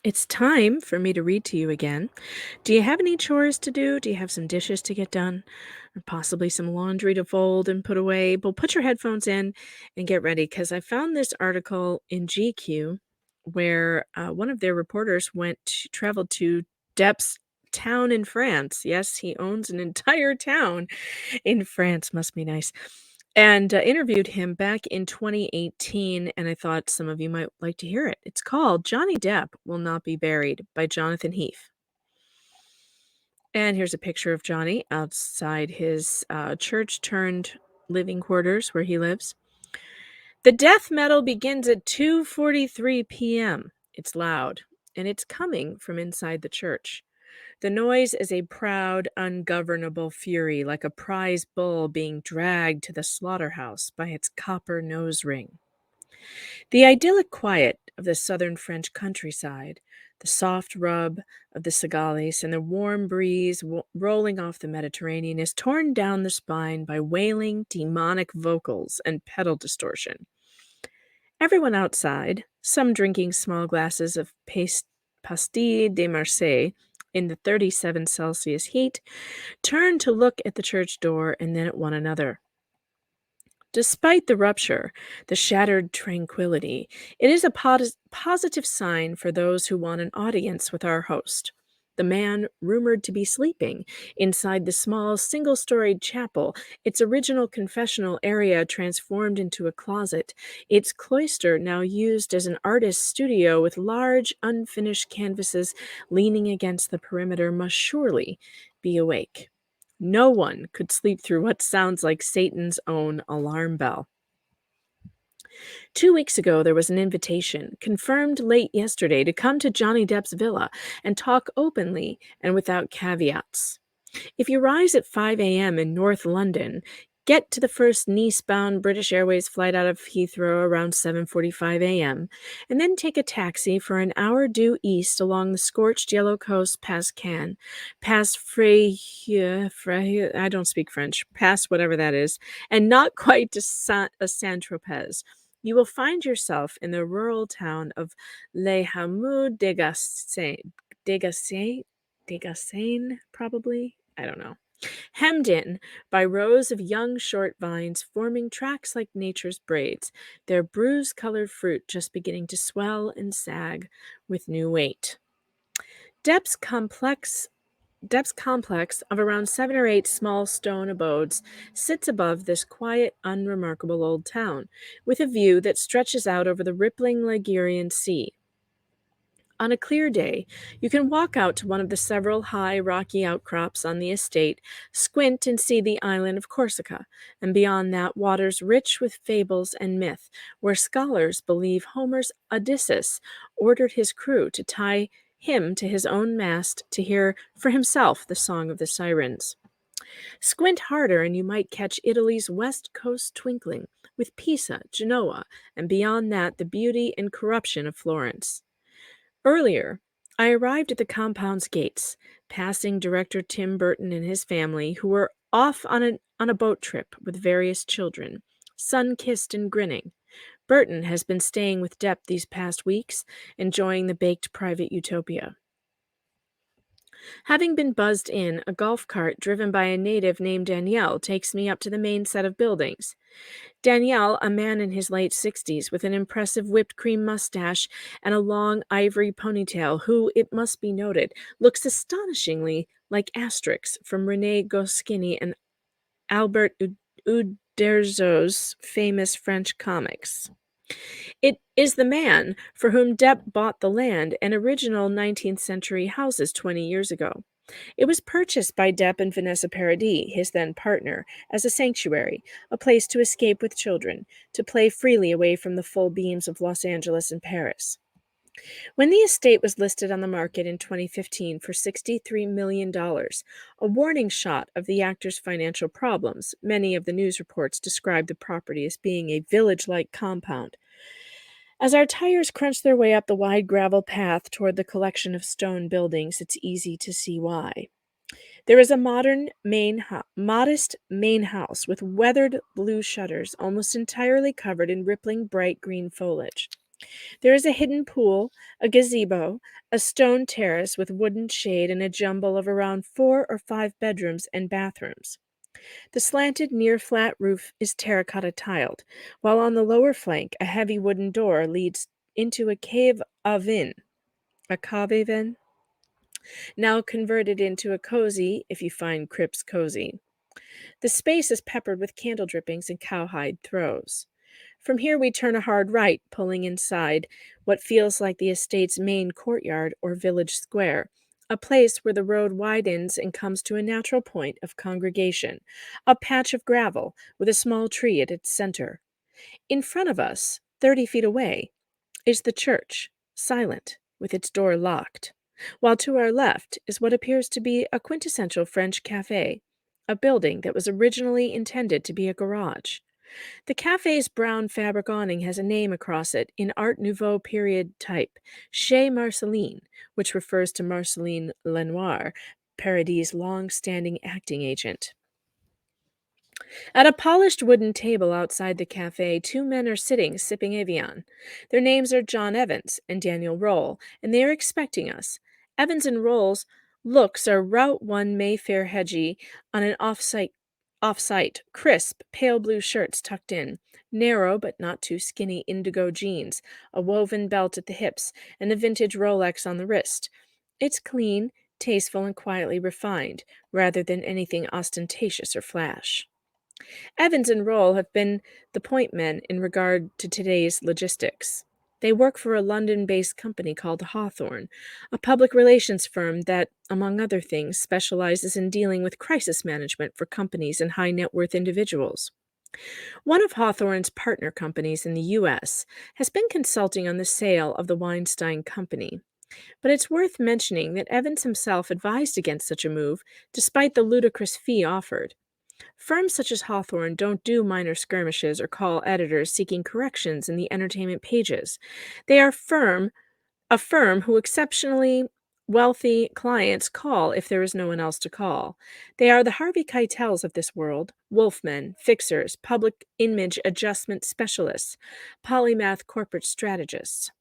It's time for me to read to you again. Do you have any chores to do? Do you have some dishes to get done? Or possibly some laundry to fold and put away? Well, put your headphones in and get ready because I found this article in GQ where one of their reporters traveled to Depp's town in France. Yes, he owns an entire town in France, must be nice. And interviewed him back in 2018, and I thought some of you might like to hear it. It's called Johnny Depp Will Not Be Buried by Jonathan Heath. And here's a picture of Johnny outside his church turned living quarters where he lives. The death metal begins at 2:43 p.m. It's loud, and it's coming from inside the church. The noise is a proud, ungovernable fury, like a prize bull being dragged to the slaughterhouse by its copper nose ring. The idyllic quiet of the southern French countryside, the soft rub of the cigales, and the warm breeze rolling off the Mediterranean is torn down the spine by wailing, demonic vocals and pedal distortion. Everyone outside, some drinking small glasses of pastilles de Marseille in the 37 Celsius heat, turn to look at the church door and then at one another. Despite the rupture, the shattered tranquility, it is a positive sign for those who want an audience with our host. The man rumored to be sleeping inside the small single-storied chapel, its original confessional area transformed into a closet, its cloister now used as an artist's studio with large, unfinished canvases leaning against the perimeter, must surely be awake. No one could sleep through what sounds like Satan's own alarm bell. 2 weeks ago, there was an invitation, confirmed late yesterday, to come to Johnny Depp's villa and talk openly and without caveats. If you rise at 5 a.m. in North London, get to the first Nice-bound British Airways flight out of Heathrow around 7:45 a.m., and then take a taxi for an hour due east along the scorched yellow coast past Cannes, past Freyeux, I don't speak French, past whatever that is, and not quite to Saint-Tropez. You will find yourself in the rural town of Les Hameaux Degassain, probably? I don't know. Hemmed in by rows of young short vines forming tracks like nature's braids, their bruise-colored fruit just beginning to swell and sag with new weight. Depp's complex Depp's complex of around 7 or 8 small stone abodes sits above this quiet, unremarkable old town, with a view that stretches out over the rippling Ligurian Sea. On a clear day, you can walk out to one of the several high, rocky outcrops on the estate, squint and see the island of Corsica, and beyond that, waters rich with fables and myth, where scholars believe Homer's Odysseus ordered his crew to tie him to his own mast to hear for himself the song of the sirens. Squint harder, and you might catch Italy's west coast twinkling, with Pisa, Genoa, and beyond that, the beauty and corruption of Florence. Earlier, I arrived at the compound's gates, passing director Tim Burton and his family, who were off on a boat trip with various children, sun-kissed and grinning. Burton has been staying with Depp these past weeks, enjoying the baked private utopia. Having been buzzed in, a golf cart driven by a native named Danielle takes me up to the main set of buildings. Danielle, a man in his late 60s with an impressive whipped cream mustache and a long ivory ponytail, who, it must be noted, looks astonishingly like Asterix from René Goscinny and Albert Uderzo's famous French comics. It is the man for whom Depp bought the land and original 19th century houses 20 years ago. It was purchased by Depp and Vanessa Paradis, his then partner, as a sanctuary, a place to escape with children, to play freely away from the full beams of Los Angeles and Paris. When the estate was listed on the market in 2015 for $63 million, a warning shot of the actor's financial problems, many of the news reports described the property as being a village-like compound. As our tires crunch their way up the wide gravel path toward the collection of stone buildings, it's easy to see why. There is a modest main house with weathered blue shutters almost entirely covered in rippling bright green foliage. There is a hidden pool, a gazebo, a stone terrace with wooden shade, and a jumble of around 4 or 5 bedrooms and bathrooms. The slanted, near flat roof is terracotta tiled, while on the lower flank a heavy wooden door leads into a cave oven, a cave oven, now converted into a cozy, if you find crypts cozy. The space is peppered with candle drippings and cowhide throws. From here we turn a hard right, pulling inside what feels like the estate's main courtyard or village square, a place where the road widens and comes to a natural point of congregation, a patch of gravel with a small tree at its center. In front of us, 30 feet away, is the church, silent, with its door locked, while to our left is what appears to be a quintessential French cafe, a building that was originally intended to be a garage. The cafe's brown fabric awning has a name across it in Art Nouveau period type, Chez Marceline, which refers to Marceline Lenoir, Paradis' long-standing acting agent. At a polished wooden table outside the cafe, 2 men are sitting, sipping Evian. Their names are John Evans and Daniel Roll, and they are expecting us. Evans and Roll's looks are Route 1 Mayfair hedgy on an off-site, crisp, pale blue shirts tucked in, narrow but not too skinny indigo jeans, a woven belt at the hips, and a vintage Rolex on the wrist. It's clean, tasteful, and quietly refined, rather than anything ostentatious or flash. Evans and Roll have been the point men in regard to today's logistics. They work for a London based company called Hawthorne, a public relations firm that, among other things, specializes in dealing with crisis management for companies and high net worth individuals. One of Hawthorne's partner companies in the U.S. has been consulting on the sale of the Weinstein Company. But it's worth mentioning that Evans himself advised against such a move, despite the ludicrous fee offered. Firms such as Hawthorne don't do minor skirmishes or call editors seeking corrections in the entertainment pages. They are a firm who exceptionally wealthy clients call if there is no one else to call. They are the Harvey Keitels of this world, wolfmen, fixers, public image adjustment specialists, polymath corporate strategists.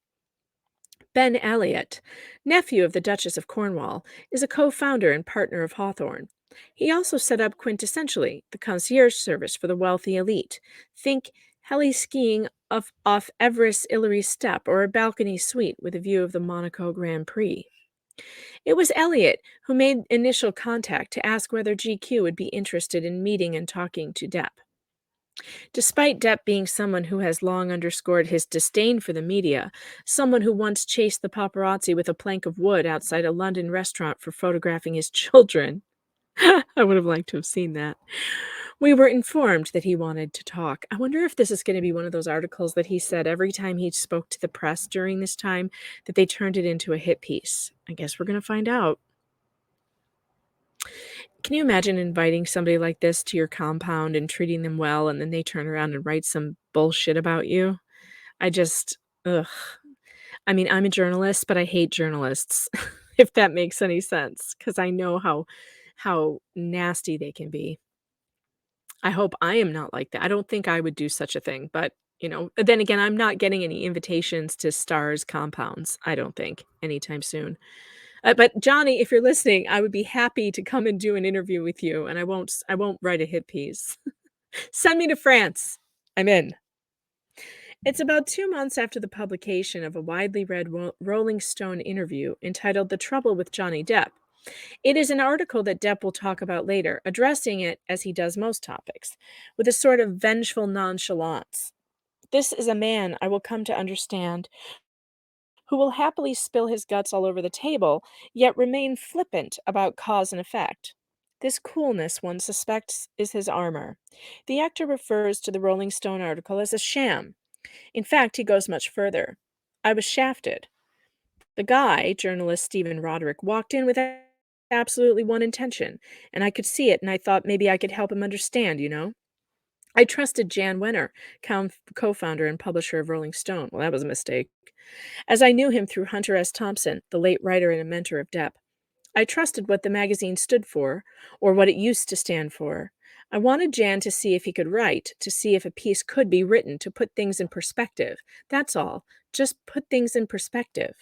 Ben Elliott, nephew of the Duchess of Cornwall, is a co-founder and partner of Hawthorne. He also set up quintessentially the concierge service for the wealthy elite. Think heli skiing off Everest Illyrie Step or a balcony suite with a view of the Monaco Grand Prix. It was Elliott who made initial contact to ask whether GQ would be interested in meeting and talking to Depp. Despite Depp being someone who has long underscored his disdain for the media, someone who once chased the paparazzi with a plank of wood outside a London restaurant for photographing his children. I would have liked to have seen that. We were informed that he wanted to talk. I wonder if this is going to be one of those articles that he said every time he spoke to the press during this time that they turned it into a hit piece. I guess we're going to find out. Can you imagine inviting somebody like this to your compound and treating them well, and then they turn around and write some bullshit about you? I just, ugh. I mean, I'm a journalist, but I hate journalists, if that makes any sense, because I know how nasty they can be. I hope I am not like that. I don't think I would do such a thing, but, then again, I'm not getting any invitations to Stars compounds, I don't think, anytime soon. But Johnny, if you're listening, I would be happy to come and do an interview with you, and I won't write a hit piece. Send me to France. I'm in. It's about 2 months after the publication of a widely read Rolling Stone interview entitled "The Trouble with Johnny Depp." It is an article that Depp will talk about later, addressing it, as he does most topics, with a sort of vengeful nonchalance. This is a man I will come to understand who will happily spill his guts all over the table, yet remain flippant about cause and effect. This coolness, one suspects, is his armor. The actor refers to the Rolling Stone article as a sham. In fact, he goes much further. I was shafted. The guy, journalist Stephen Roderick, walked in with absolutely one intention, and I could see it, and I thought maybe I could help him understand. I trusted Jan Wenner, co-founder and publisher of Rolling Stone. Well, that was a mistake. As I knew him through Hunter S. Thompson, the late writer and a mentor of Depp. I trusted what the magazine stood for, or what it used to stand for. I wanted Jan to see if he could write, to see if a piece could be written to put things in perspective. That's all, just put things in perspective.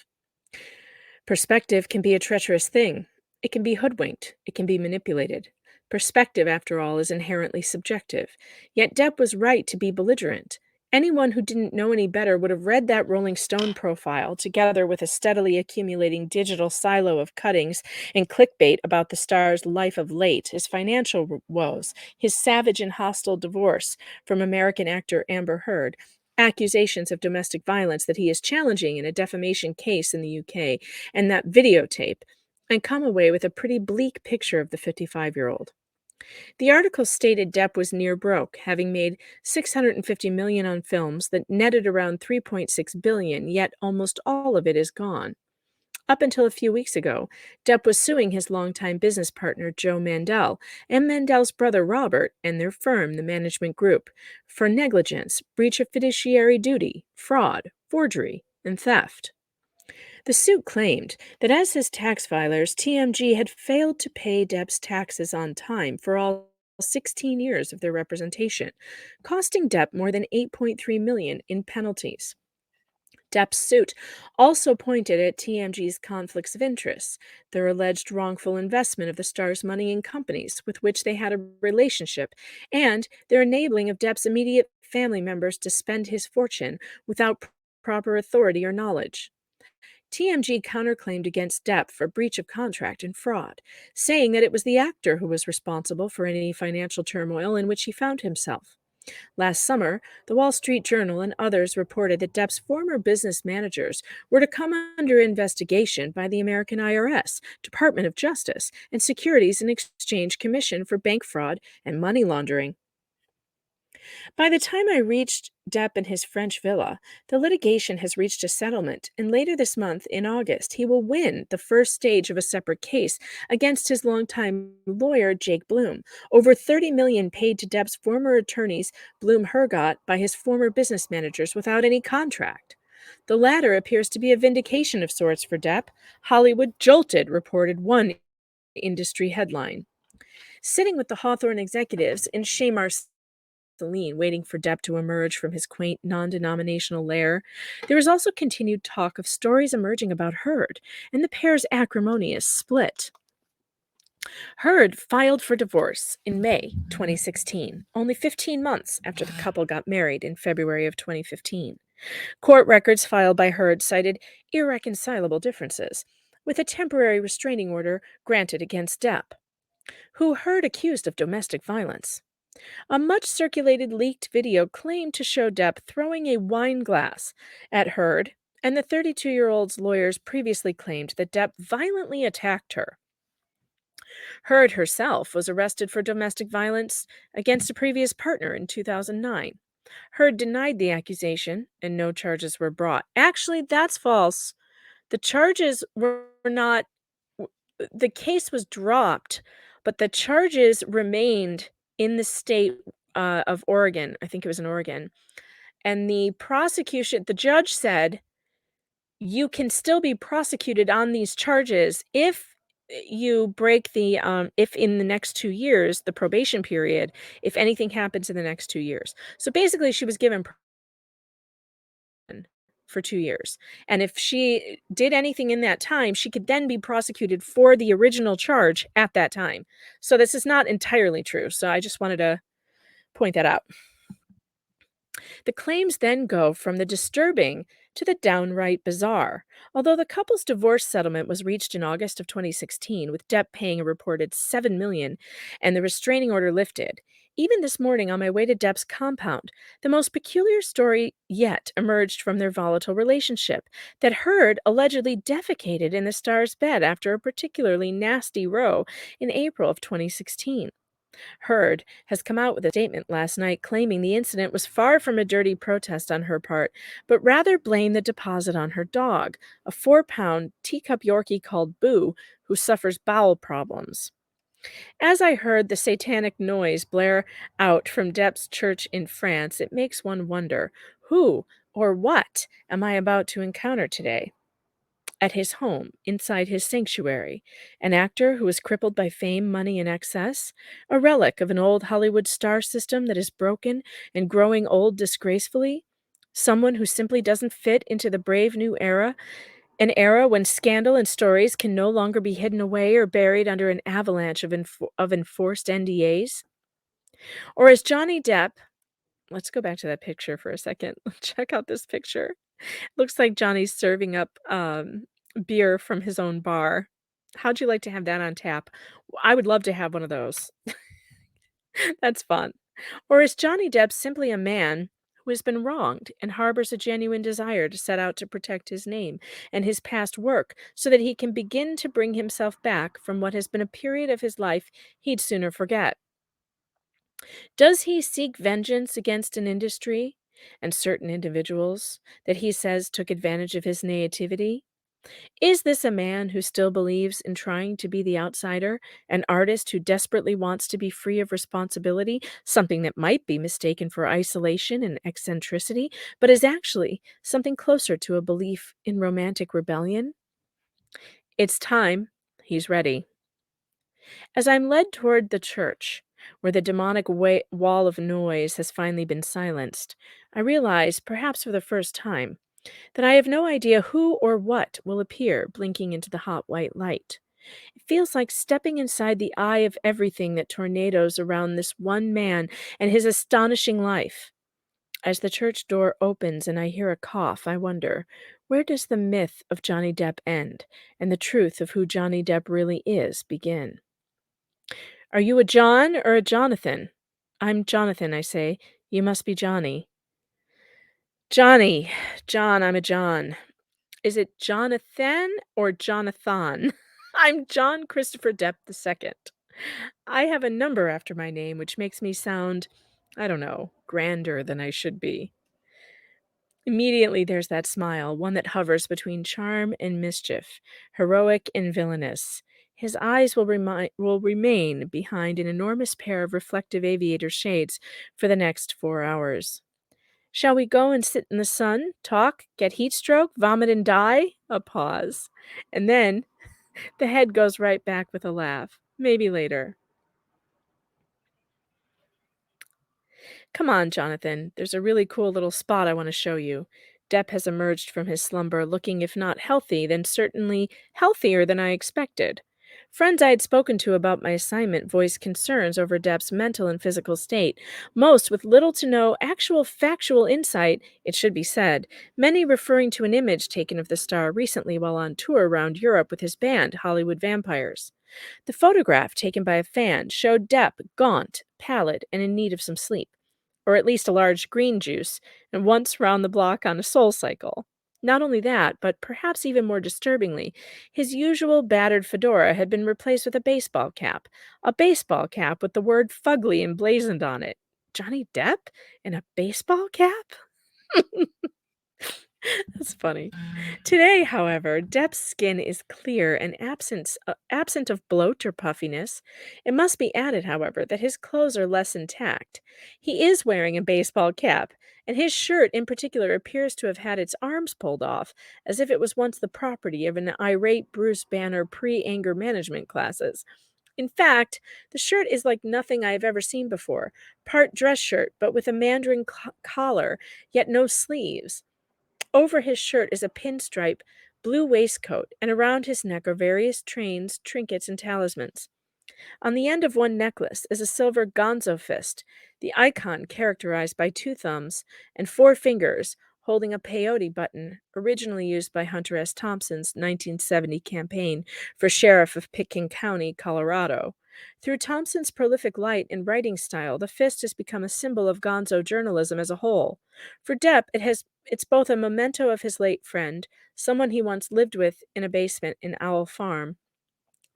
Perspective can be a treacherous thing. It can be hoodwinked. It can be manipulated. Perspective, after all, is inherently subjective. Yet Depp was right to be belligerent. Anyone who didn't know any better would have read that Rolling Stone profile, together with a steadily accumulating digital silo of cuttings and clickbait about the star's life of late, his financial woes, his savage and hostile divorce from American actor Amber Heard, accusations of domestic violence that he is challenging in a defamation case in the UK, and that videotape, and come away with a pretty bleak picture of the 55-year-old. The article stated Depp was near broke, having made $650 million on films that netted around $3.6 billion, yet almost all of it is gone. Up until a few weeks ago, Depp was suing his longtime business partner Joe Mandel and Mandel's brother Robert and their firm, the Management Group, for negligence, breach of fiduciary duty, fraud, forgery, and theft. The suit claimed that as his tax filers, TMG had failed to pay Depp's taxes on time for all 16 years of their representation, costing Depp more than $8.3 million in penalties. Depp's suit also pointed at TMG's conflicts of interest, their alleged wrongful investment of the star's money in companies with which they had a relationship, and their enabling of Depp's immediate family members to spend his fortune without proper authority or knowledge. TMG counterclaimed against Depp for breach of contract and fraud, saying that it was the actor who was responsible for any financial turmoil in which he found himself. Last summer, the Wall Street Journal and others reported that Depp's former business managers were to come under investigation by the American IRS, Department of Justice, and Securities and Exchange Commission for bank fraud and money laundering. By the time I reached Depp and his French villa, the litigation has reached a settlement, and later this month, in August, he will win the first stage of a separate case against his longtime lawyer, Jake Bloom, over $30 million paid to Depp's former attorneys, Bloom Hergot, by his former business managers without any contract. The latter appears to be a vindication of sorts for Depp. Hollywood jolted, reported one industry headline. Sitting with the Hawthorne executives in Chez Marceline, waiting for Depp to emerge from his quaint non-denominational lair, there is also continued talk of stories emerging about Heard and the pair's acrimonious split. Heard filed for divorce in May 2016, only 15 months after the couple got married in February of 2015. Court records filed by Heard cited irreconcilable differences, with a temporary restraining order granted against Depp, who Heard accused of domestic violence. A much circulated leaked video claimed to show Depp throwing a wine glass at Heard, and the 32-year-old's lawyers previously claimed that Depp violently attacked her. Heard herself was arrested for domestic violence against a previous partner in 2009. Heard denied the accusation, and no charges were brought. Actually, that's false. The charges were not, the case was dropped, but the charges remained in the state of Oregon. I think it was in Oregon. And the judge said, you can still be prosecuted on these charges if you break if in the next 2 years, the probation period, if anything happens in the next 2 years. So basically, she was given for 2 years. And if she did anything in that time, she could then be prosecuted for the original charge at that time. So this is not entirely true. So I just wanted to point that out. The claims then go from the disturbing to the downright bizarre. Although the couple's divorce settlement was reached in August of 2016, with Depp paying a reported $7 million and the restraining order lifted, even this morning on my way to Depp's compound, the most peculiar story yet emerged from their volatile relationship, that Heard allegedly defecated in the star's bed after a particularly nasty row in April of 2016. Heard has come out with a statement last night claiming the incident was far from a dirty protest on her part, but rather blamed the deposit on her dog, a 4-pound teacup Yorkie called Boo, who suffers bowel problems. As I heard the satanic noise blare out from Depp's church in France, it makes one wonder, who or what am I about to encounter today? At his home, inside his sanctuary, an actor who is crippled by fame, money, and excess, a relic of an old Hollywood star system that is broken and growing old disgracefully, Someone who simply doesn't fit into the brave new era, an era when scandal and stories can no longer be hidden away or buried under an avalanche of enforced NDAs? Or is Johnny Depp— let's go back to that picture for a second. Check out this picture. Looks like Johnny's serving up, beer from his own bar. How'd you like to have that on tap? I would love to have one of those. That's fun. Or is Johnny Depp simply a man who has been wronged and harbors a genuine desire to set out to protect his name and his past work so that he can begin to bring himself back from what has been a period of his life he'd sooner forget? Does he seek vengeance against an industry and certain individuals that he says took advantage of his naivety? Is this a man who still believes in trying to be the outsider, an artist who desperately wants to be free of responsibility, something that might be mistaken for isolation and eccentricity, but is actually something closer to a belief in romantic rebellion? It's time. He's ready. As I'm led toward the church, where the demonic wall of noise has finally been silenced, I realize, perhaps for the first time, that I have no idea who or what will appear blinking into the hot white light. It feels like stepping inside the eye of everything that tornadoes around this one man and his astonishing life. As the church door opens and I hear a cough, I wonder, where does the myth of Johnny Depp end and the truth of who Johnny Depp really is begin? Are you a John or a Jonathan? I'm Jonathan, I say. You must be Johnny. Johnny. John, I'm a John. Is it Jonathan or Jonathan? I'm John Christopher Depp II. I have a number after my name, which makes me sound, I don't know, grander than I should be. Immediately there's that smile, one that hovers between charm and mischief, heroic and villainous. His eyes will remain behind an enormous pair of reflective aviator shades for the next 4 hours. Shall we go and sit in the sun, talk, get heat stroke, vomit and die? A pause. And then the head goes right back with a laugh. Maybe later. Come on, Jonathan. There's a really cool little spot I want to show you. Depp has emerged from his slumber looking, if not healthy, then certainly healthier than I expected. Friends I had spoken to about my assignment voiced concerns over Depp's mental and physical state, most with little to no actual factual insight, it should be said, many referring to an image taken of the star recently while on tour around Europe with his band, Hollywood Vampires. The photograph taken by a fan showed Depp gaunt, pallid, and in need of some sleep, or at least a large green juice, and once round the block on a soul cycle. Not only that, but perhaps even more disturbingly, his usual battered fedora had been replaced with a baseball cap with the word fugly emblazoned on it. Johnny Depp in a baseball cap? That's funny. Today, however, Depp's skin is clear and absent of bloat or puffiness. It must be added, however, that his clothes are less intact. He is wearing a baseball cap, and his shirt in particular appears to have had its arms pulled off, as if it was once the property of an irate Bruce Banner pre-anger management classes. In fact, the shirt is like nothing I have ever seen before. Part dress shirt, but with a mandarin collar, yet no sleeves. Over his shirt is a pinstripe blue waistcoat, and around his neck are various trains, trinkets, and talismans. On the end of one necklace is a silver gonzo fist, the icon characterized by two thumbs and four fingers holding a peyote button, originally used by Hunter S. Thompson's 1970 campaign for sheriff of Pitkin County, Colorado. Through Thompson's prolific light and writing style, the fist has become a symbol of gonzo journalism as a whole. For Depp, it's both a memento of his late friend, someone he once lived with in a basement in Owl Farm,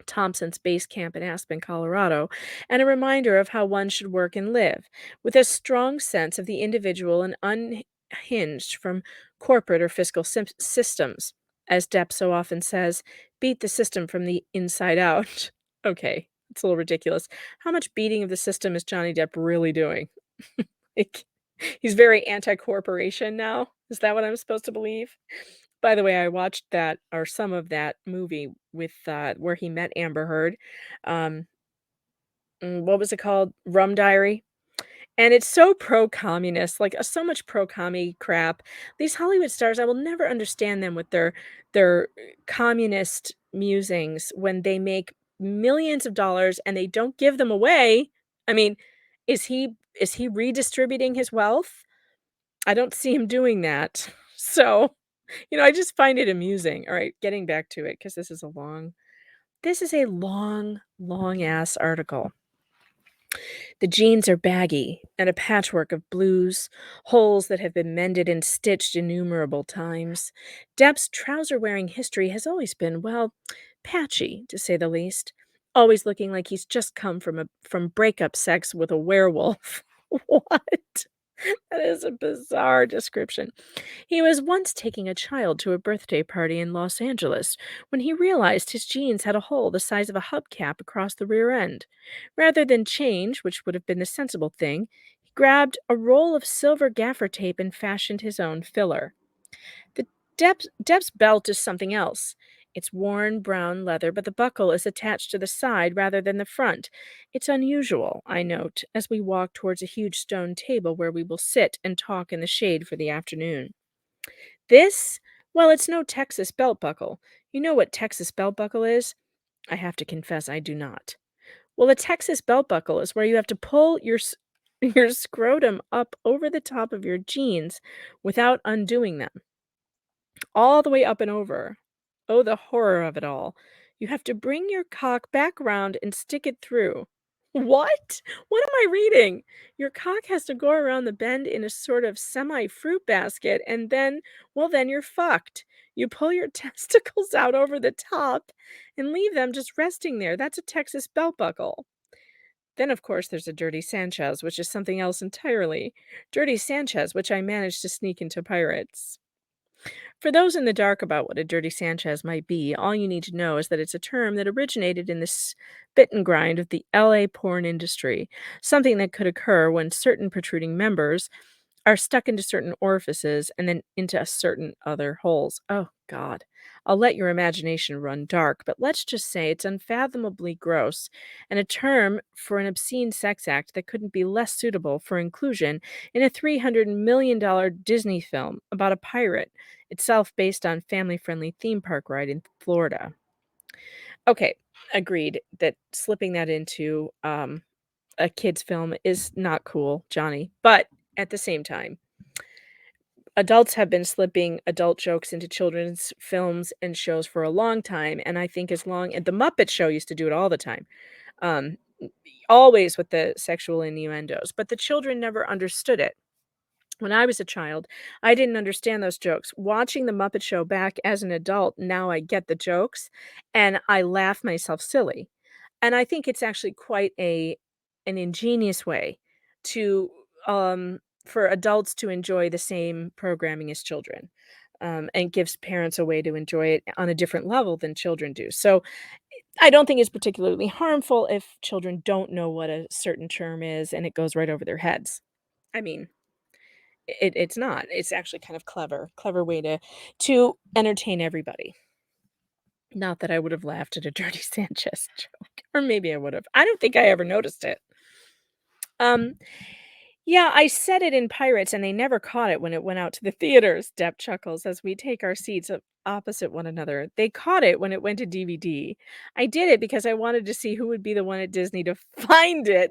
Thompson's base camp in Aspen, Colorado, and a reminder of how one should work and live, with a strong sense of the individual and unhinged from corporate or fiscal systems. As Depp so often says, beat the system from the inside out. Okay, it's a little ridiculous. How much beating of the system is Johnny Depp really doing? Like, he's very anti-corporation now? Is that what I'm supposed to believe? By the way, I watched that or some of that movie with, where he met Amber Heard. Um, what was it called? Rum Diary. And it's so pro-communist, like, so much pro-commie crap. These Hollywood stars, I will never understand them with their communist musings when they make millions of dollars and they don't give them away. I mean, is he redistributing his wealth? I don't see him doing that. So, I just find it amusing. Alright, getting back to it, because this is a long ass article. The jeans are baggy and a patchwork of blues, holes that have been mended and stitched innumerable times. Depp's trouser wearing history has always been, well, patchy, to say the least. Always looking like he's just come from breakup sex with a werewolf. What? That is a bizarre description. He was once taking a child to a birthday party in Los Angeles when he realized his jeans had a hole the size of a hubcap across the rear end. Rather than change, which would have been the sensible thing, he grabbed a roll of silver gaffer tape and fashioned his own filler. The Depp's belt is something else. It's worn brown leather, but the buckle is attached to the side rather than the front. It's unusual, I note, as we walk towards a huge stone table where we will sit and talk in the shade for the afternoon. This? Well, it's no Texas belt buckle. You know what Texas belt buckle is? I have to confess I do not. Well, a Texas belt buckle is where you have to pull your scrotum up over the top of your jeans without undoing them, all the way up and over. Oh, the horror of it all. You have to bring your cock back around and stick it through. What? What am I reading? Your cock has to go around the bend in a sort of semi-fruit basket, and then, well, then you're fucked. You pull your testicles out over the top and leave them just resting there. That's a Texas belt buckle. Then, of course, there's a dirty Sanchez, which is something else entirely. Dirty Sanchez, which I managed to sneak into pirates. For those in the dark about what a dirty Sanchez might be, all you need to know is that it's a term that originated in the spit and grind of the LA porn industry, something that could occur when certain protruding members are stuck into certain orifices and then into certain other holes. Oh, God. I'll let your imagination run dark, but let's just say it's unfathomably gross and a term for an obscene sex act that couldn't be less suitable for inclusion in a $300 million Disney film about a pirate, itself based on family-friendly theme park ride in Florida. Okay, agreed that slipping that into a kid's film is not cool, Johnny. But at the same time, adults have been slipping adult jokes into children's films and shows for a long time, and I think as long and The Muppet Show used to do it all the time, um, always with the sexual innuendos, but the children never understood it. When I was a child, I didn't understand those jokes. Watching The Muppet Show back as an adult, now I get the jokes, and I laugh myself silly. And I think it's actually quite an ingenious way to, for adults to enjoy the same programming as children, and gives parents a way to enjoy it on a different level than children do. So, I don't think it's particularly harmful if children don't know what a certain term is and it goes right over their heads. I mean, it's not. It's actually kind of clever way to entertain everybody. Not that I would have laughed at a Dirty Sanchez joke, or maybe I would have. I don't think I ever noticed it. Um, yeah, I said it in Pirates, and they never caught it when it went out to the theaters, Depp chuckles as we take our seats opposite one another. They caught it when it went to DVD. I did it because I wanted to see who would be the one at Disney to find it.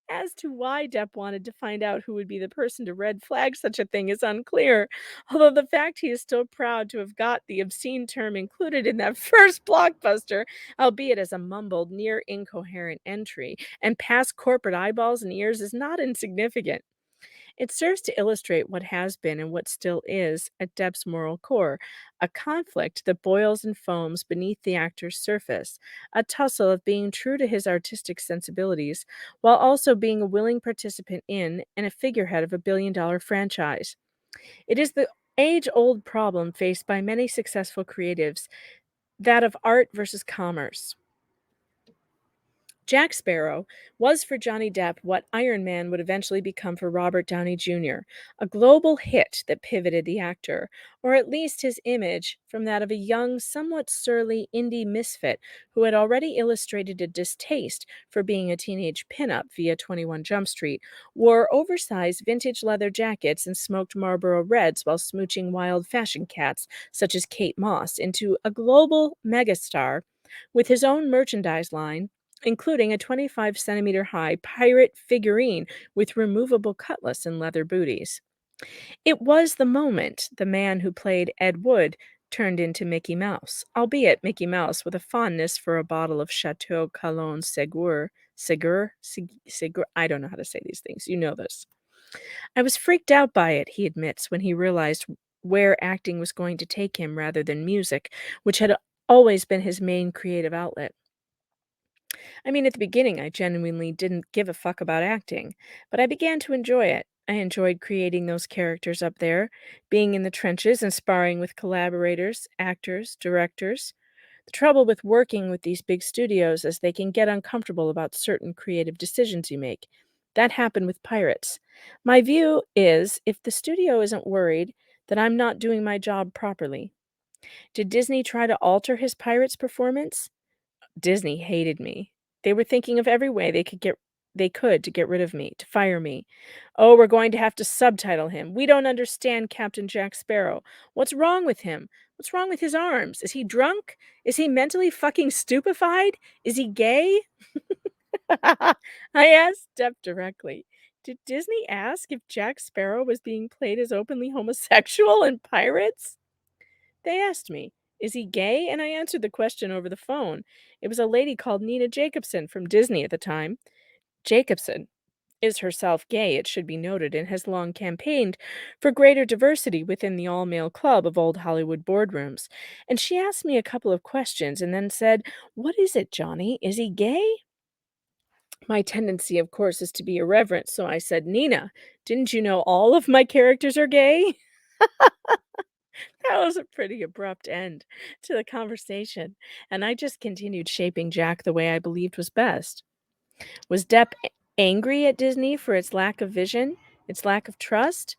As to why Depp wanted to find out who would be the person to red flag such a thing is unclear, although the fact he is still proud to have got the obscene term included in that first blockbuster, albeit as a mumbled, near incoherent entry, and past corporate eyeballs and ears is not insignificant. It serves to illustrate what has been and what still is at Depp's moral core, a conflict that boils and foams beneath the actor's surface, a tussle of being true to his artistic sensibilities while also being a willing participant in and a figurehead of a billion-dollar franchise. It is the age-old problem faced by many successful creatives, that of art versus commerce. Jack Sparrow was for Johnny Depp what Iron Man would eventually become for Robert Downey Jr., a global hit that pivoted the actor, or at least his image, from that of a young, somewhat surly indie misfit who had already illustrated a distaste for being a teenage pinup via 21 Jump Street, wore oversized vintage leather jackets and smoked Marlboro Reds while smooching wild fashion cats such as Kate Moss, into a global megastar with his own merchandise line, including a 25 centimeter high pirate figurine with removable cutlass and leather booties. It was the moment the man who played Ed Wood turned into Mickey Mouse, albeit Mickey Mouse with a fondness for a bottle of Chateau Cologne Segur. I don't know how to say these things. You know this. I was freaked out by it, he admits, when he realized where acting was going to take him rather than music, which had always been his main creative outlet. I mean, at the beginning, I genuinely didn't give a fuck about acting, but I began to enjoy it. I enjoyed creating those characters up there, being in the trenches and sparring with collaborators, actors, directors. The trouble with working with these big studios is they can get uncomfortable about certain creative decisions you make. That happened with Pirates. My view is if the studio isn't worried, that I'm not doing my job properly. Did Disney try to alter his Pirates performance? Disney hated me. They were thinking of every way they could to get rid of me, to fire me. "Oh, we're going to have to subtitle him. We don't understand Captain Jack Sparrow. What's wrong with him? What's wrong with his arms? Is he drunk? Is he mentally fucking stupefied? Is he gay?" I asked Depp directly. Did Disney ask if Jack Sparrow was being played as openly homosexual in Pirates? They asked me, "Is he gay?" And I answered the question over the phone. It was a lady called Nina Jacobson from Disney at the time. Jacobson is herself gay, it should be noted, and has long campaigned for greater diversity within the all male club of old Hollywood boardrooms. And she asked me a couple of questions and then said, "What is it, Johnny? Is he gay?" My tendency, of course, is to be irreverent, so I said, "Nina, didn't you know all of my characters are gay?" That was a pretty abrupt end to the conversation, and I just continued shaping Jack the way I believed was best. Was Depp angry at Disney for its lack of vision, its lack of trust?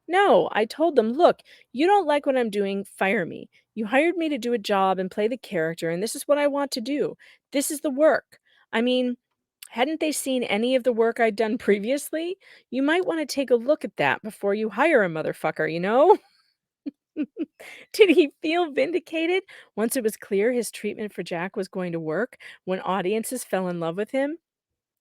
No, I told them, "Look, you don't like what I'm doing, fire me. You hired me to do a job and play the character, and this is what I want to do. This is the work." I mean, hadn't they seen any of the work I'd done previously? You might want to take a look at that before you hire a motherfucker, you know? Did he feel vindicated once it was clear his treatment for Jack was going to work, when audiences fell in love with him?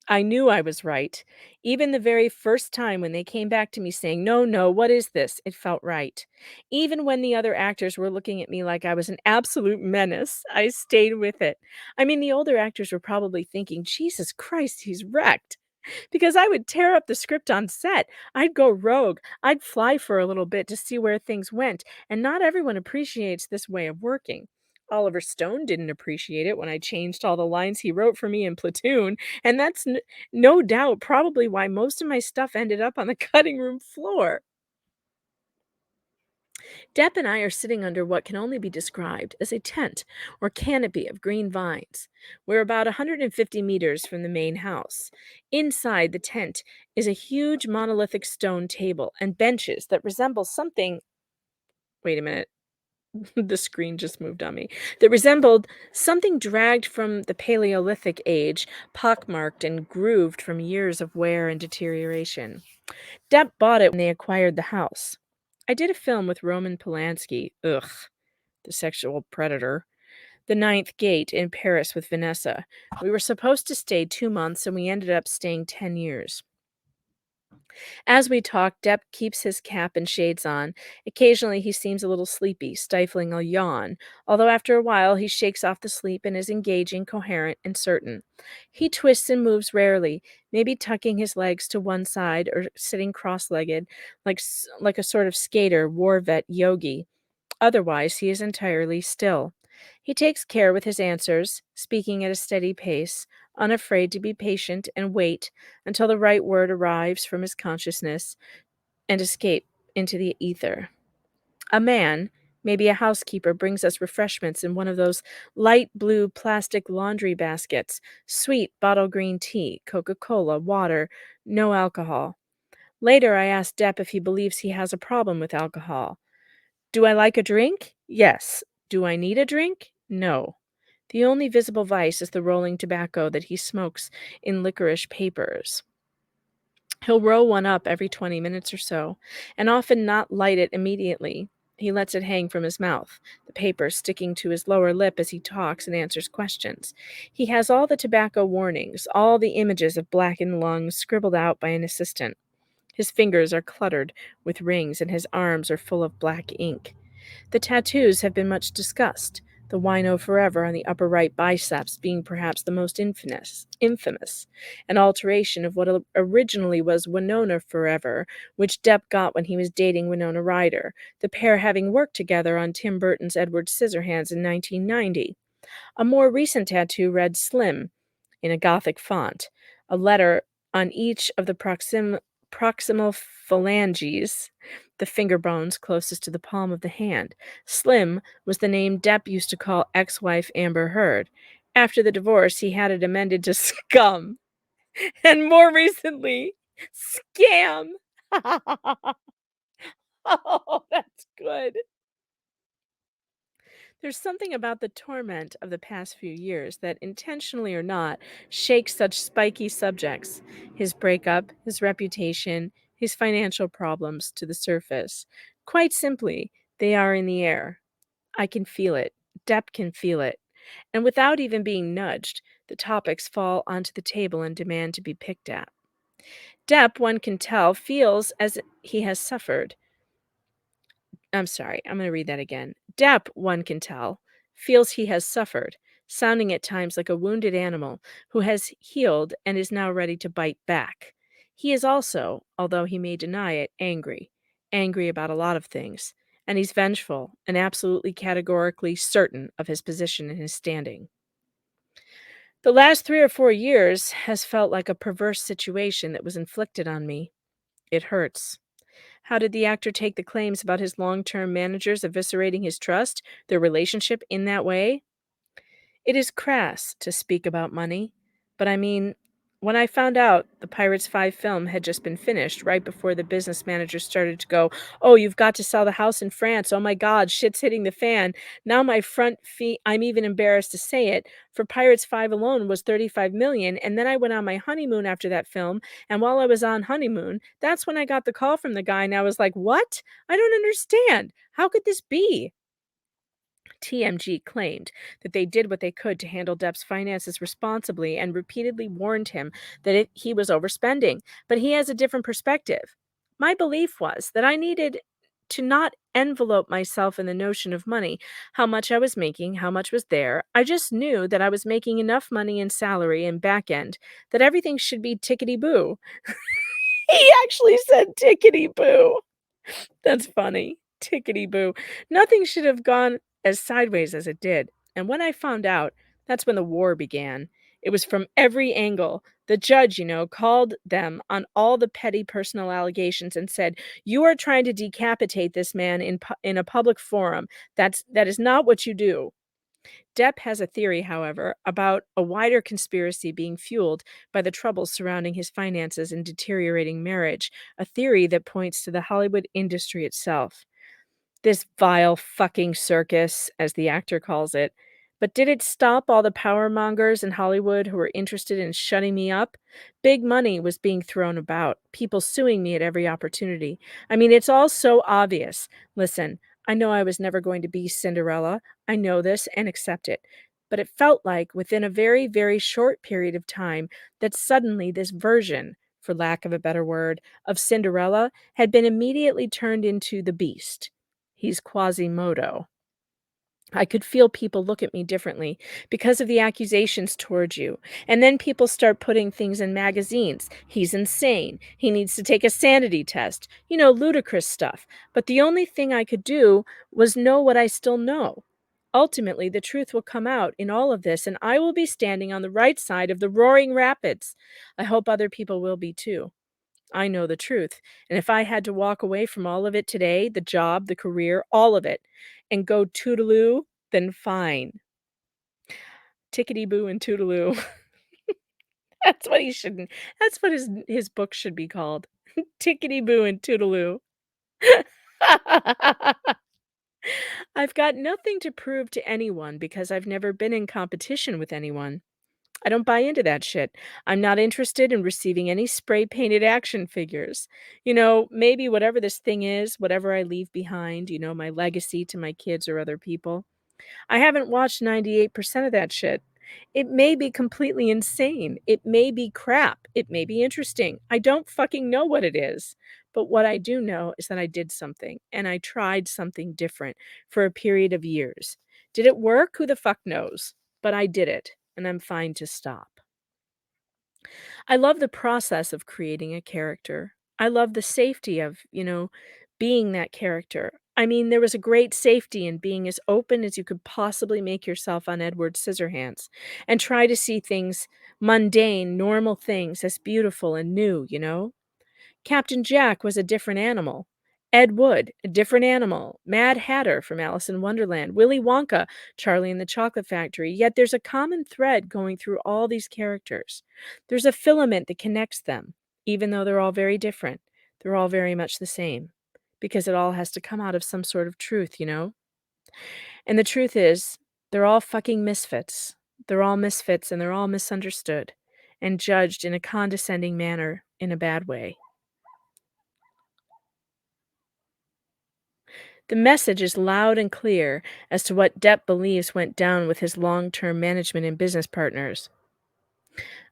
I knew I was right. Even the very first time when they came back to me saying, "No, no, what is this?" it felt right. Even when the other actors were looking at me like I was an absolute menace, I stayed with it. I mean, the older actors were probably thinking, "Jesus Christ, he's wrecked." Because I would tear up the script on set. I'd go rogue. I'd fly for a little bit to see where things went, and not everyone appreciates this way of working. Oliver Stone didn't appreciate it when I changed all the lines he wrote for me in Platoon, and that's no doubt probably why most of my stuff ended up on the cutting room floor. Depp and I are sitting under what can only be described as a tent or canopy of green vines. We're about 150 meters from the main house. Inside the tent is a huge monolithic stone table and benches that resemble something. Wait a minute. The screen just moved on me. That resembled something dragged from the Paleolithic age, pockmarked and grooved from years of wear and deterioration. Depp bought it when they acquired the house. I did a film with Roman Polanski. Ugh, the sexual predator. The Ninth Gate in Paris with Vanessa. We were supposed to stay 2 months and we ended up staying 10 years. As we talk, Depp keeps his cap and shades on. Occasionally he seems a little sleepy, stifling a yawn, although after a while he shakes off the sleep and is engaging, coherent, and certain. He twists and moves rarely, maybe tucking his legs to one side or sitting cross-legged, like a sort of skater, war vet yogi. Otherwise, he is entirely still. He takes care with his answers, speaking at a steady pace, unafraid to be patient and wait until the right word arrives from his consciousness and escape into the ether. A man, Maybe a housekeeper brings us refreshments in one of those light blue plastic laundry baskets, sweet bottle green tea, Coca-Cola, water, no alcohol. Later, I ask Depp if he believes he has a problem with alcohol. Do I like a drink? Yes. Do I need a drink? No. The only visible vice is the rolling tobacco that he smokes in licorice papers. He'll roll one up every 20 minutes or so, and often not light it immediately. He lets it hang from his mouth, the paper sticking to his lower lip as he talks and answers questions. He has all the tobacco warnings, all the images of blackened lungs scribbled out by an assistant. His fingers are cluttered with rings, and his arms are full of black ink. The tattoos have been much discussed, the wino forever on the upper right biceps being perhaps the most infamous, an alteration of what originally was Winona Forever, which Depp got when he was dating Winona Ryder, the pair having worked together on Tim Burton's Edward Scissorhands in 1990. A more recent tattoo read Slim in a Gothic font, a letter on each of the proximal phalanges, the finger bones closest to the palm of the hand. Slim was the name Depp used to call ex-wife Amber Heard. After the divorce, he had it amended to Scum, and more recently, Scam. Oh, that's good. There's something about the torment of the past few years that, intentionally or not, shakes such spiky subjects, his breakup, his reputation, his financial problems, to the surface. Quite simply, they are in the air. I can feel it. Depp can feel it. And without even being nudged, the topics fall onto the table and demand to be picked at. Depp, one can tell, feels as he has suffered. I'm sorry, I'm going to read that again. Depp, one can tell, feels he has suffered, sounding at times like a wounded animal who has healed and is now ready to bite back. He is also, although he may deny it, angry about a lot of things, and he's vengeful and absolutely categorically certain of his position and his standing. The last 3 or 4 years has felt like a perverse situation that was inflicted on me. It hurts. How did the actor take the claims about his long-term managers eviscerating his trust, their relationship, in that way? It is crass to speak about money, but I mean, when I found out the Pirates 5 film had just been finished right before the business manager started to go, "Oh, you've got to sell the house in France. Oh my God, shit's hitting the fan." Now my front fee, I'm even embarrassed to say it, for Pirates 5 alone was 35 million, and then I went on my honeymoon after that film, and while I was on honeymoon, that's when I got the call from the guy, and I was like, "What? I don't understand. How could this be?" TMG claimed that they did what they could to handle Depp's finances responsibly and repeatedly warned him that he was overspending. But he has a different perspective. My belief was that I needed to not envelope myself in the notion of money, how much I was making, how much was there. I just knew that I was making enough money in salary and back end that everything should be tickety boo. He actually said tickety boo. That's funny. Tickety boo. Nothing should have gone as sideways as it did. And when I found out, that's when the war began. It was from every angle. The judge, called them on all the petty personal allegations and said, "You are trying to decapitate this man in a public forum. That is not what you do." Depp has a theory, however, about a wider conspiracy being fueled by the troubles surrounding his finances and deteriorating marriage, a theory that points to the Hollywood industry itself. This vile fucking circus, as the actor calls it. But did it stop all the power mongers in Hollywood who were interested in shutting me up? Big money was being thrown about, people suing me at every opportunity. I mean, it's all so obvious. Listen, I know I was never going to be Cinderella. I know this and accept it. But it felt like within a very, very short period of time that suddenly this version, for lack of a better word, of Cinderella had been immediately turned into the Beast. He's Quasimodo. I could feel people look at me differently because of the accusations towards you. And then people start putting things in magazines. He's insane. He needs to take a sanity test. Ludicrous stuff. But the only thing I could do was know what I still know. Ultimately, the truth will come out in all of this, and I will be standing on the right side of the roaring rapids. I hope other people will be too. I know the truth. And if I had to walk away from all of it today, the job, the career, all of it, and go toodaloo, then fine. Tickety boo and toodaloo. That's what he should that's what his book should be called. Tickety boo and toodaloo. I've got nothing to prove to anyone because I've never been in competition with anyone. I don't buy into that shit. I'm not interested in receiving any spray painted action figures. Maybe whatever this thing is, whatever I leave behind, my legacy to my kids or other people. I haven't watched 98% of that shit. It may be completely insane. It may be crap. It may be interesting. I don't fucking know what it is. But what I do know is that I did something and I tried something different for a period of years. Did it work? Who the fuck knows? But I did it and I'm fine to stop. I love the process of creating a character. I love the safety of, being that character. I mean, there was a great safety in being as open as you could possibly make yourself on Edward Scissorhands and try to see things, mundane, normal things, as beautiful and new. Captain Jack was a different animal. Ed Wood, a different animal. Mad Hatter from Alice in Wonderland. Willy Wonka, Charlie and the Chocolate Factory. Yet there's a common thread going through all these characters. There's a filament that connects them, even though they're all very different. They're all very much the same. Because it all has to come out of some sort of truth. And the truth is, they're all fucking misfits. They're all misfits and they're all misunderstood and judged in a condescending manner in a bad way. The message is loud and clear as to what Depp believes went down with his long-term management and business partners.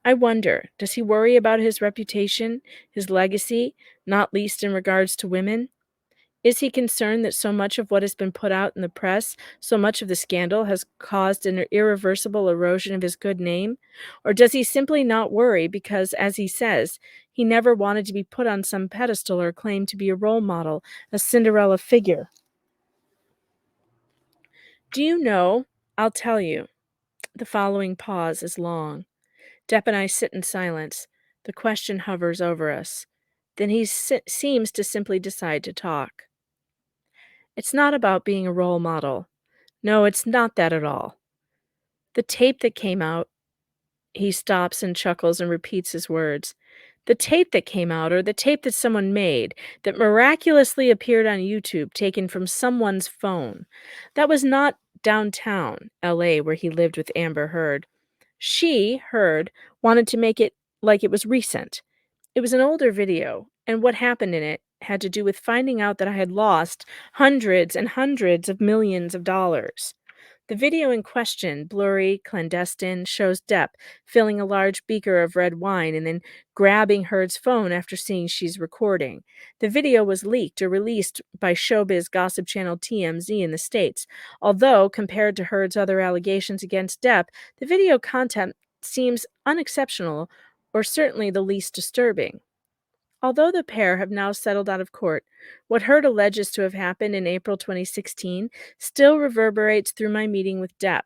I wonder, does he worry about his reputation, his legacy, not least in regards to women? Is he concerned that so much of what has been put out in the press, so much of the scandal, has caused an irreversible erosion of his good name? Or does he simply not worry because, as he says, he never wanted to be put on some pedestal or claimed to be a role model, a Cinderella figure? Do you know? I'll tell you. The following pause is long. Depp and I sit in silence. The question hovers over us. Then he seems to simply decide to talk. It's not about being a role model. No, it's not that at all. The tape that came out, he stops and chuckles and repeats his words. The tape that came out, or the tape that someone made, that miraculously appeared on YouTube, taken from someone's phone. That was not downtown LA where he lived with Amber Heard. She, Heard, wanted to make it like it was recent. It was an older video, and what happened in it had to do with finding out that I had lost hundreds and hundreds of millions of dollars. The video in question, blurry, clandestine, shows Depp filling a large beaker of red wine and then grabbing Heard's phone after seeing she's recording. The video was leaked or released by showbiz gossip channel TMZ in the States, although, compared to Heard's other allegations against Depp, the video content seems unexceptional or certainly the least disturbing. Although the pair have now settled out of court, what Heard alleges to have happened in April 2016 still reverberates through my meeting with Depp.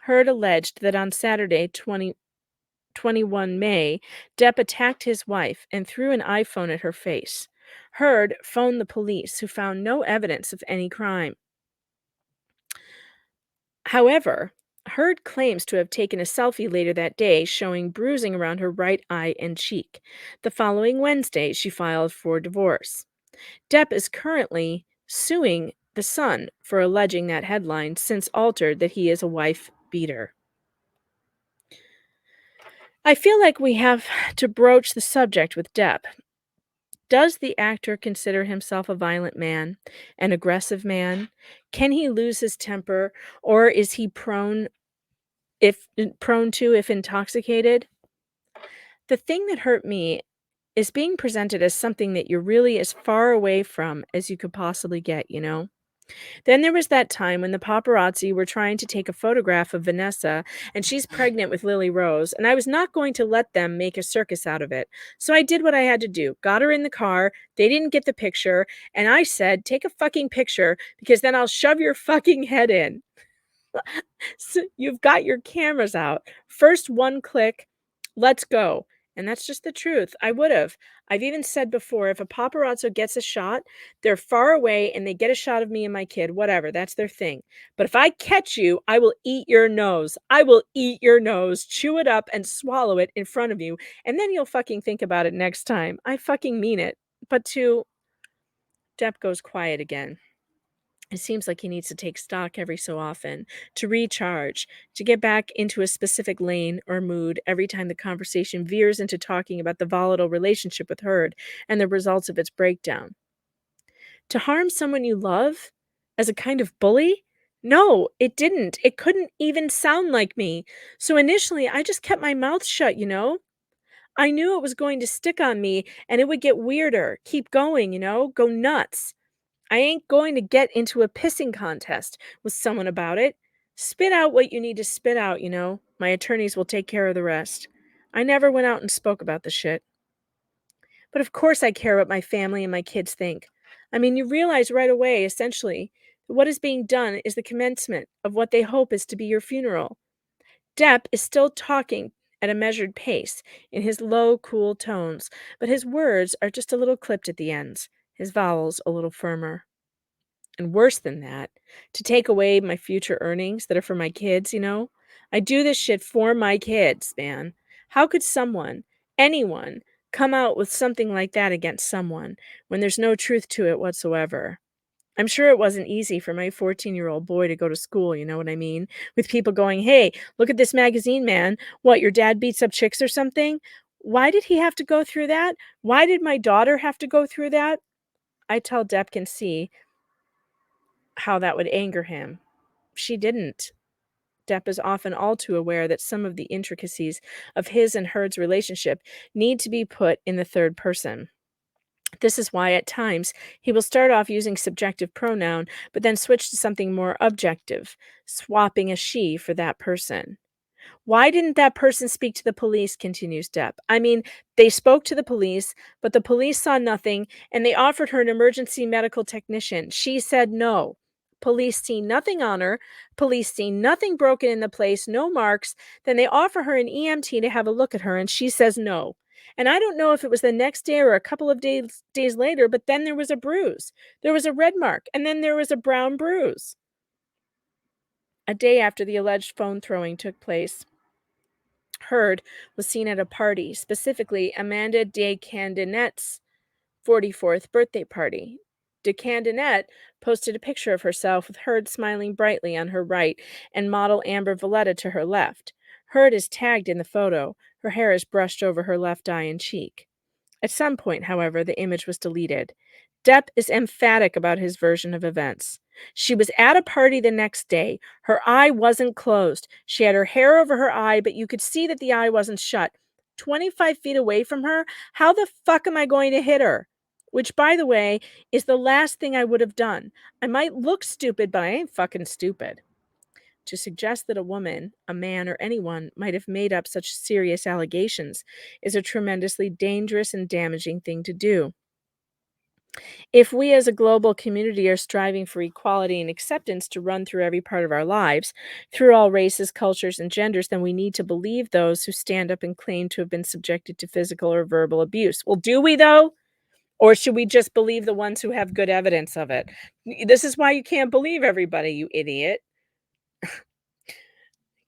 Heard alleged that on Saturday, 21 May, Depp attacked his wife and threw an iPhone at her face. Heard phoned the police, who found no evidence of any crime. However, Heard claims to have taken a selfie later that day showing bruising around her right eye and cheek. The following Wednesday, she filed for divorce. Depp is currently suing The Sun for alleging that headline since altered that he is a wife beater. I feel like we have to broach the subject with Depp. Does the actor consider himself a violent man, an aggressive man? Can he lose his temper, or is he prone to if intoxicated? The thing that hurt me is being presented as something that you're really as far away from as you could possibly get. Then there was that time when the paparazzi were trying to take a photograph of Vanessa, and she's pregnant with Lily Rose, and I was not going to let them make a circus out of it. So I did what I had to do. Got her in the car. They didn't get the picture, and I said, "Take a fucking picture because then I'll shove your fucking head in." So you've got your cameras out. First one click, let's go. And that's just the truth. I would have. I've even said before, if a paparazzo gets a shot, they're far away and they get a shot of me and my kid, whatever, that's their thing. But if I catch you, I will eat your nose. I will eat your nose, chew it up and swallow it in front of you. And then you'll fucking think about it next time. I fucking mean it. But Depp goes quiet again. It seems like he needs to take stock every so often, to recharge, to get back into a specific lane or mood every time the conversation veers into talking about the volatile relationship with Heard and the results of its breakdown. To harm someone you love? As a kind of bully? No, it didn't. It couldn't even sound like me. So initially, I just kept my mouth shut, you know? I knew it was going to stick on me and it would get weirder, keep going, go nuts. I ain't going to get into a pissing contest with someone about it. Spit out what you need to spit out, My attorneys will take care of the rest. I never went out and spoke about the shit. But of course I care what my family and my kids think. I mean, you realize right away, essentially, that what is being done is the commencement of what they hope is to be your funeral. Depp is still talking at a measured pace, in his low, cool tones, but his words are just a little clipped at the ends, his vowels a little firmer. And worse than that, to take away my future earnings that are for my kids, I do this shit for my kids, man. How could someone, anyone, come out with something like that against someone when there's no truth to it whatsoever? I'm sure it wasn't easy for my 14-year-old boy to go to school, you know what I mean? With people going, "Hey, look at this magazine, man. What, your dad beats up chicks or something?" Why did he have to go through that? Why did my daughter have to go through that? I tell Depp can see how that would anger him. She didn't. Depp is often all too aware that some of the intricacies of his and Heard's relationship need to be put in the third person. This is why, at times, he will start off using subjective pronoun, but then switch to something more objective, swapping a she for that person. Why didn't that person speak to the police? Continues Depp. I mean, they spoke to the police, but the police saw nothing and they offered her an emergency medical technician. She said no. Police see nothing on her. Police see nothing broken in the place, no marks. Then they offer her an EMT to have a look at her and she says no. And I don't know if it was the next day or a couple of days later, but then there was a bruise. There was a red mark and then there was a brown bruise. A day after the alleged phone throwing took place, Heard was seen at a party, specifically Amanda de Candinet's 44th birthday party. De Candinet posted a picture of herself with Heard smiling brightly on her right and model Amber Valletta to her left. Heard is tagged in the photo. Her hair is brushed over her left eye and cheek. At some point, however, the image was deleted. Depp is emphatic about his version of events. She was at a party the next day. Her eye wasn't closed. She had her hair over her eye, but you could see that the eye wasn't shut. 25 feet away from her? How the fuck am I going to hit her? Which, by the way, is the last thing I would have done. I might look stupid, but I ain't fucking stupid. To suggest that a woman, a man, or anyone might have made up such serious allegations is a tremendously dangerous and damaging thing to do. If we as a global community are striving for equality and acceptance to run through every part of our lives, through all races, cultures, and genders, then we need to believe those who stand up and claim to have been subjected to physical or verbal abuse. Well, do we though? Or should we just believe the ones who have good evidence of it? This is why you can't believe everybody, you idiot.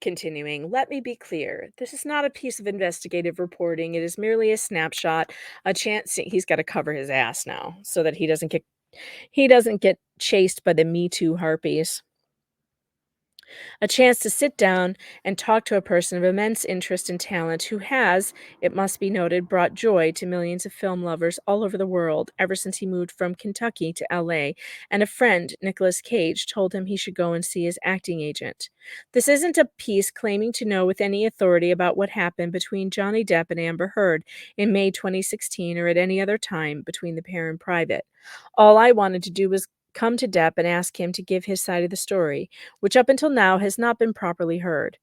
Continuing, let me be clear. This is not a piece of investigative reporting. It is merely a snapshot, a chance. He's got to cover his ass now so that he doesn't get chased by the Me Too harpies. A chance to sit down and talk to a person of immense interest and talent who has, it must be noted, brought joy to millions of film lovers all over the world ever since he moved from Kentucky to LA, and a friend, Nicolas Cage, told him he should go and see his acting agent. This isn't a piece claiming to know with any authority about what happened between Johnny Depp and Amber Heard in May 2016 or at any other time between the pair in private. All I wanted to do was come to Depp and ask him to give his side of the story, which up until now has not been properly heard.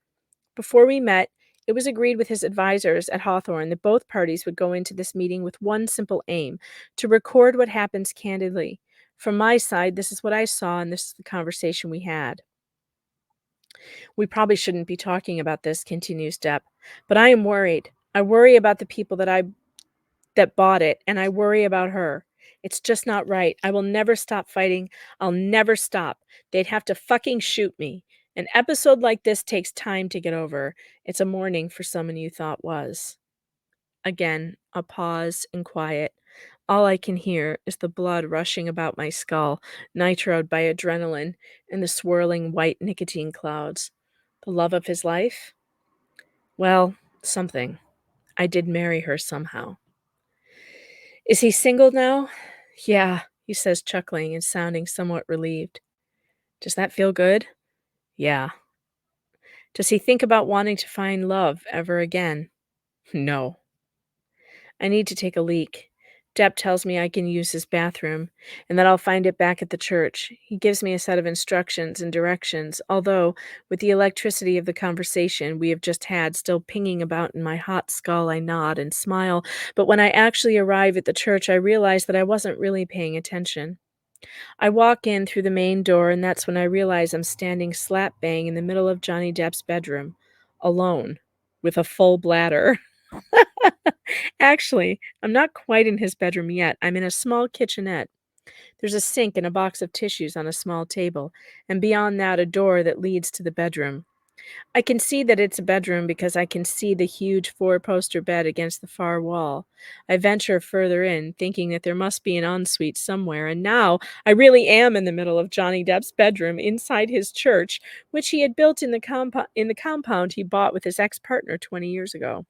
Before we met, it was agreed with his advisors at Hawthorne that both parties would go into this meeting with one simple aim: to record what happens candidly. From my side, this is what I saw, and this is the conversation we had. We probably shouldn't be talking about this, continues Depp, but I am worried. I worry about the people that bought it, and I worry about her. It's just not right. I will never stop fighting. I'll never stop. They'd have to fucking shoot me. An episode like this takes time to get over. It's a morning for someone you thought was. Again, a pause and quiet. All I can hear is the blood rushing about my skull, nitroed by adrenaline and the swirling white nicotine clouds. The love of his life? Well, something. I did marry her somehow. Is he single now? Yeah, he says, chuckling and sounding somewhat relieved. Does that feel good? Yeah. Does he think about wanting to find love ever again? No. I need to take a leak. Depp tells me I can use his bathroom and that I'll find it back at the church. He gives me a set of instructions and directions, although, with the electricity of the conversation we have just had still pinging about in my hot skull, I nod and smile. But when I actually arrive at the church, I realize that I wasn't really paying attention. I walk in through the main door, and that's when I realize I'm standing slap bang in the middle of Johnny Depp's bedroom, alone, with a full bladder. Actually, I'm not quite in his bedroom yet. I'm in a small kitchenette. There's a sink and a box of tissues on a small table, and beyond that, a door that leads to the bedroom. I can see that it's a bedroom because I can see the huge four-poster bed against the far wall. I venture further in, thinking that there must be an ensuite somewhere, and now I really am in the middle of Johnny Depp's bedroom inside his church, which he had built in the compound he bought with his ex-partner 20 years ago.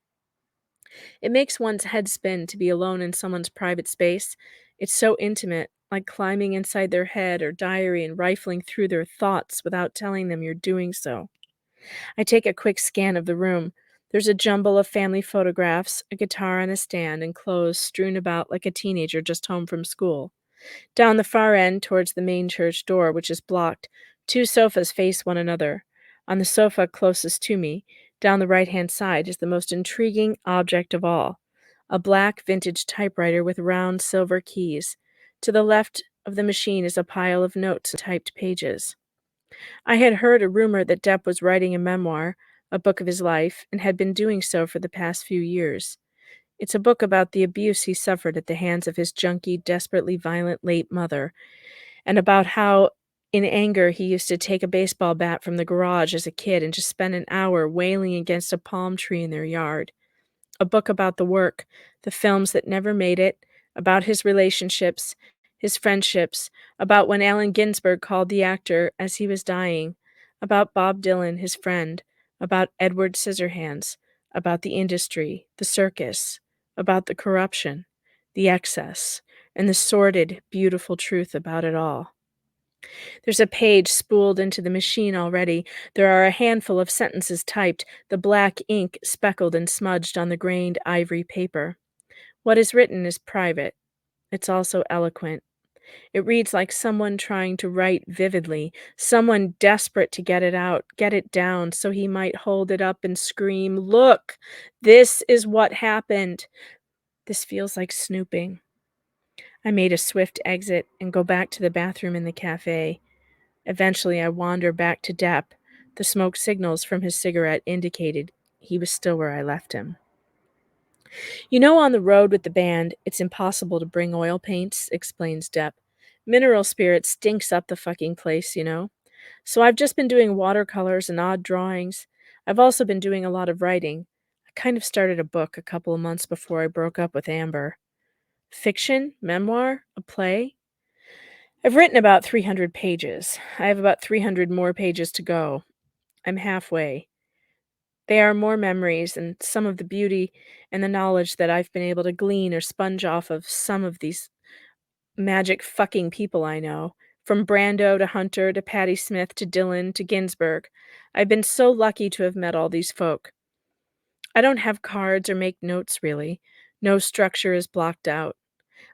It makes one's head spin to be alone in someone's private space. It's so intimate, like climbing inside their head or diary and rifling through their thoughts without telling them you're doing so. I take a quick scan of the room. There's a jumble of family photographs, a guitar on a stand, and clothes strewn about like a teenager just home from school. Down the far end, towards the main church door, which is blocked, two sofas face one another. On the sofa closest to me, down the right-hand side, is the most intriguing object of all, a black vintage typewriter with round silver keys. To the left of the machine is a pile of notes and typed pages. I had heard a rumor that Depp was writing a memoir, a book of his life, and had been doing so for the past few years. It's a book about the abuse he suffered at the hands of his junky, desperately violent late mother, and about how, in anger, he used to take a baseball bat from the garage as a kid and just spend an hour wailing against a palm tree in their yard. A book about the work, the films that never made it, about his relationships, his friendships, about when Allen Ginsberg called the actor as he was dying, about Bob Dylan, his friend, about Edward Scissorhands, about the industry, the circus, about the corruption, the excess, and the sordid, beautiful truth about it all. There's a page spooled into the machine already. There are a handful of sentences typed, the black ink speckled and smudged on the grained ivory paper. What is written is private. It's also eloquent. It reads like someone trying to write vividly, someone desperate to get it out, get it down, so he might hold it up and scream, "Look, this is what happened." This feels like snooping. I made a swift exit and go back to the bathroom in the cafe. Eventually, I wander back to Depp. The smoke signals from his cigarette indicated he was still where I left him. "You know, on the road with the band, it's impossible to bring oil paints," explains Depp. "Mineral spirit stinks up the fucking place, you know? So I've just been doing watercolors and odd drawings. I've also been doing a lot of writing. I kind of started a book a couple of months before I broke up with Amber. Fiction? Memoir? A play? I've written about 300 pages. I have about 300 more pages to go. I'm halfway. They are more memories and some of the beauty and the knowledge that I've been able to glean or sponge off of some of these magic fucking people I know. From Brando to Hunter to Patti Smith to Dylan to Ginsberg. I've been so lucky to have met all these folk. I don't have cards or make notes really. No structure is blocked out.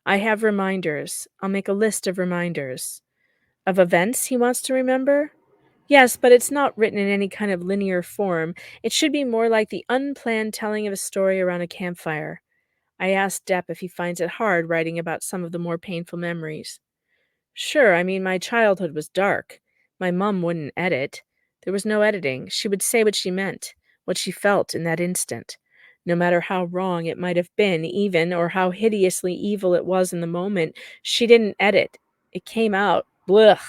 I have reminders. I'll make a list of reminders. Of events he wants to remember? Yes, but it's not written in any kind of linear form. It should be more like the unplanned telling of a story around a campfire. I asked Depp if he finds it hard writing about some of the more painful memories. Sure, I mean, my childhood was dark. My mum wouldn't edit. There was no editing. She would say what she meant, what she felt in that instant. No matter how wrong it might have been, even, or how hideously evil it was in the moment, she didn't edit. It came out. Blech.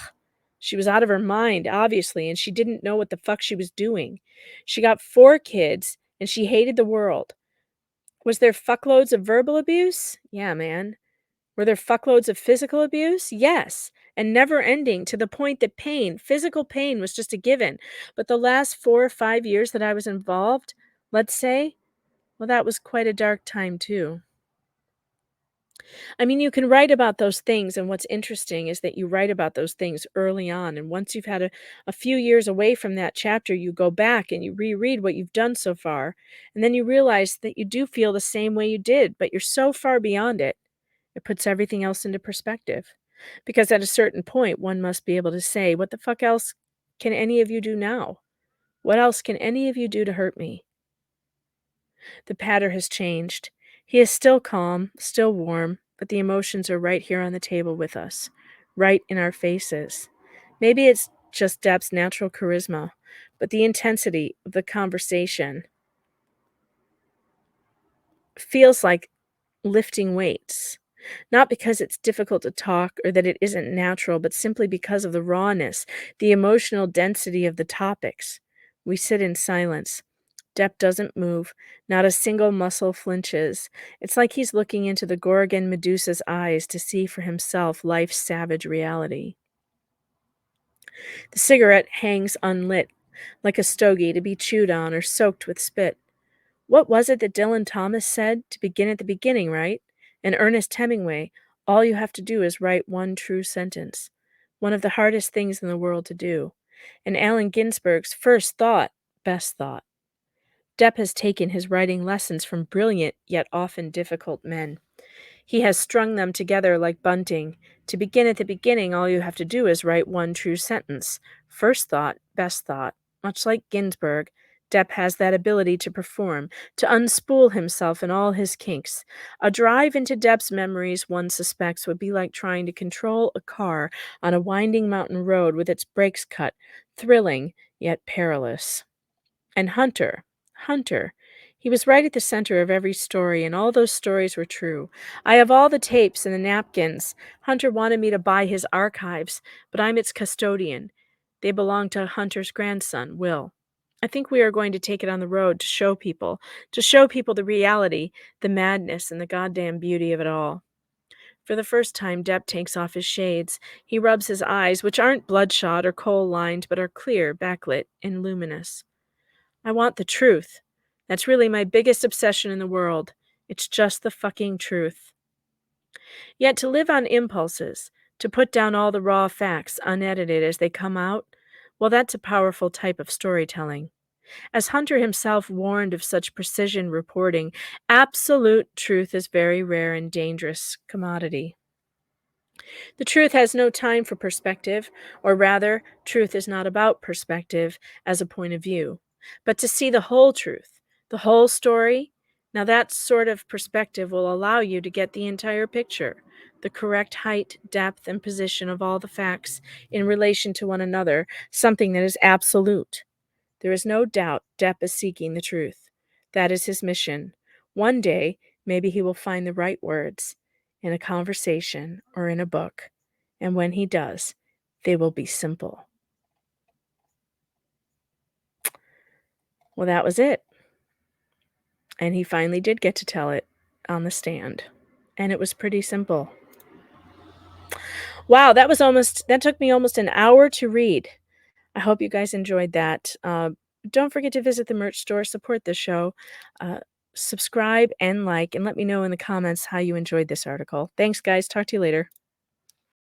She was out of her mind, obviously, and she didn't know what the fuck she was doing. She got 4 kids, and she hated the world. Was there fuckloads of verbal abuse? Yeah, man. Were there fuckloads of physical abuse? Yes, and never ending, to the point that pain, physical pain, was just a given. But the last 4 or 5 years that I was involved, let's say, well, that was quite a dark time too. I mean, you can write about those things, and what's interesting is that you write about those things early on, and once you've had a few years away from that chapter, you go back and you reread what you've done so far, and then you realize that you do feel the same way you did, but you're so far beyond it. It puts everything else into perspective. Because at a certain point, one must be able to say, what the fuck else can any of you do now? What else can any of you do to hurt me? The patter has changed. He is still calm, still warm, but the emotions are right here on the table with us, right in our faces. Maybe it's just Depp's natural charisma, but the intensity of the conversation feels like lifting weights. Not because it's difficult to talk or that it isn't natural, but simply because of the rawness, the emotional density of the topics. We sit in silence. Depp doesn't move. Not a single muscle flinches. It's like he's looking into the Gorgon Medusa's eyes to see for himself life's savage reality. The cigarette hangs unlit, like a stogie to be chewed on or soaked with spit. What was it that Dylan Thomas said? To begin at the beginning, right? And Ernest Hemingway, all you have to do is write one true sentence. One of the hardest things in the world to do. And Allen Ginsberg's first thought, best thought. Depp has taken his writing lessons from brilliant yet often difficult men. He has strung them together like bunting. To begin at the beginning, all you have to do is write one true sentence. First thought, best thought. Much like Ginsberg, Depp has that ability to perform, to unspool himself in all his kinks. A drive into Depp's memories, one suspects, would be like trying to control a car on a winding mountain road with its brakes cut, thrilling yet perilous. And Hunter, he was right at the center of every story, and all those stories were true. I have all the tapes and the napkins. Hunter wanted me to buy his archives, but I'm its custodian. They belong to Hunter's grandson, Will. I think we are going to take it on the road to show people the reality, the madness, and the goddamn beauty of it all. For the first time, Depp takes off his shades. He rubs his eyes, which aren't bloodshot or coal-lined, but are clear, backlit, and luminous. I want the truth. That's really my biggest obsession in the world. It's just the fucking truth. Yet to live on impulses, to put down all the raw facts unedited as they come out, well, that's a powerful type of storytelling. As Hunter himself warned of such precision reporting, absolute truth is very rare and dangerous commodity. The truth has no time for perspective, or rather, truth is not about perspective as a point of view, but to see the whole truth, the whole story. Now, that sort of perspective will allow you to get the entire picture, the correct height, depth, and position of all the facts in relation to one another, something that is absolute. There is no doubt Depp is seeking the truth. That is his mission. One day, maybe he will find the right words in a conversation or in a book. And when he does, they will be simple. Well, that was it. And he finally did get to tell it on the stand. And it was pretty simple. Wow, that took me almost an hour to read. I hope you guys enjoyed that. Don't forget to visit the merch store, support the show, uh, subscribe and like, and let me know in the comments how you enjoyed this article. Thanks, guys. Talk to you later.